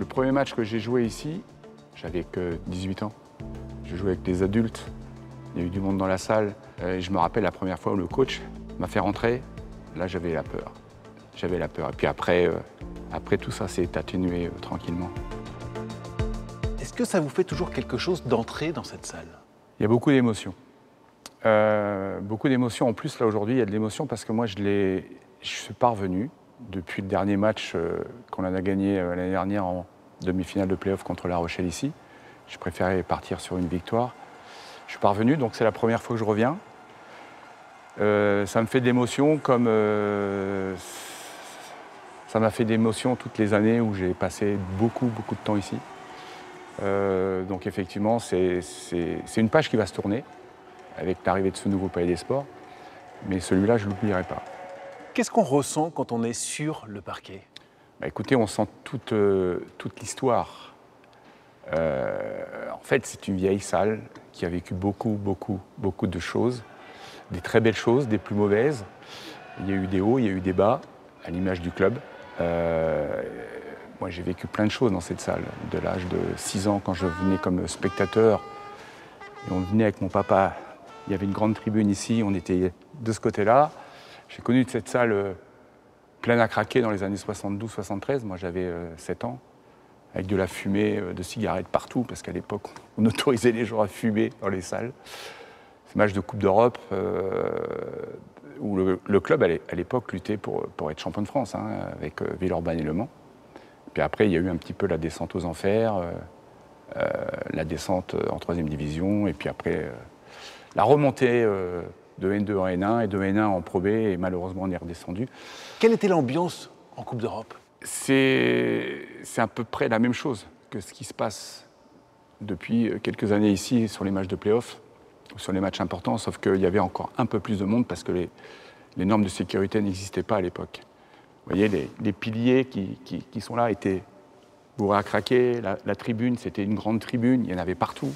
premier match que j'ai joué ici, j'avais que 18 ans. Je jouais avec des adultes, il y a eu du monde dans la salle. Et je me rappelle la première fois où le coach m'a fait rentrer, là j'avais la peur. J'avais la peur. Et puis après tout ça s'est atténué tranquillement. Est-ce que ça vous fait toujours quelque chose d'entrer dans cette salle? Il y a beaucoup d'émotions. Beaucoup d'émotions. En plus, là, aujourd'hui, il y a de l'émotion parce que moi, je suis pas revenu depuis le dernier match qu'on a gagné l'année dernière en demi-finale de play-off contre La Rochelle ici. Je préférais partir sur une victoire. Je suis pas revenu, donc c'est la première fois que je reviens. Ça me fait de l'émotion comme ça m'a fait d'émotion toutes les années où j'ai passé beaucoup de temps ici. Donc effectivement, c'est une page qui va se tourner avec l'arrivée de ce nouveau Palais des Sports. Mais celui-là, je ne l'oublierai pas. Qu'est-ce qu'on ressent quand on est sur le parquet? Écoutez, on sent toute l'histoire. En fait, c'est une vieille salle qui a vécu beaucoup de choses. Des très belles choses, des plus mauvaises. Il y a eu des hauts, il y a eu des bas, à l'image du club. Moi, j'ai vécu plein de choses dans cette salle. De l'âge de 6 ans, quand je venais comme spectateur, et on venait avec mon papa. Il y avait une grande tribune ici, on était de ce côté-là. J'ai connu cette salle pleine à craquer dans les années 72-73. Moi, j'avais 7 ans, avec de la fumée de cigarettes partout, parce qu'à l'époque, on autorisait les gens à fumer dans les salles. Ces matchs de Coupe d'Europe, où le club, à l'époque, luttait pour être champion de France, avec Villeurbanne et Le Mans. Puis après, il y a eu un petit peu la descente aux enfers, la descente en 3e division, et puis après, la remontée de N2 en N1 et de N1 en Pro B, et malheureusement, on est redescendu. Quelle était l'ambiance en Coupe d'Europe? C'est à peu près la même chose que ce qui se passe depuis quelques années ici sur les matchs de play-off, sur les matchs importants, sauf qu'il y avait encore un peu plus de monde parce que les normes de sécurité n'existaient pas à l'époque. Vous voyez, les piliers qui sont là étaient bourrés à craquer, la tribune, c'était une grande tribune, il y en avait partout.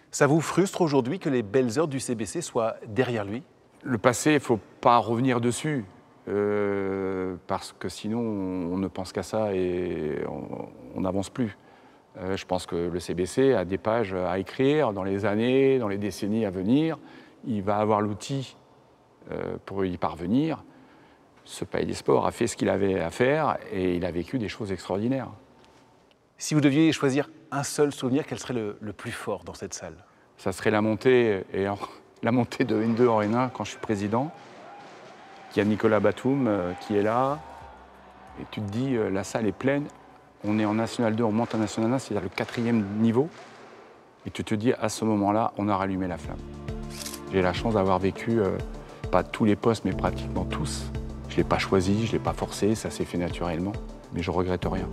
Ça vous frustre aujourd'hui que les belles heures du CBC soient derrière lui? Le passé, il ne faut pas revenir dessus, parce que sinon on ne pense qu'à ça et on n'avance plus. Je pense que le CBC a des pages à écrire dans les années, dans les décennies à venir. Il va avoir l'outil pour y parvenir. Ce Palais des Sports a fait ce qu'il avait à faire et il a vécu des choses extraordinaires. Si vous deviez choisir un seul souvenir, quel serait le plus fort dans cette salle? Ça serait la montée de N2 en N1 quand je suis président. Il y a Nicolas Batum qui est là. Et tu te dis, la salle est pleine. On est en National 2, on monte en National 1, c'est-à-dire le 4e niveau. Et tu te dis, à ce moment-là, on a rallumé la flamme. J'ai la chance d'avoir vécu, pas tous les postes, mais pratiquement tous. Je ne l'ai pas choisi, je ne l'ai pas forcé, ça s'est fait naturellement. Mais je ne regrette rien.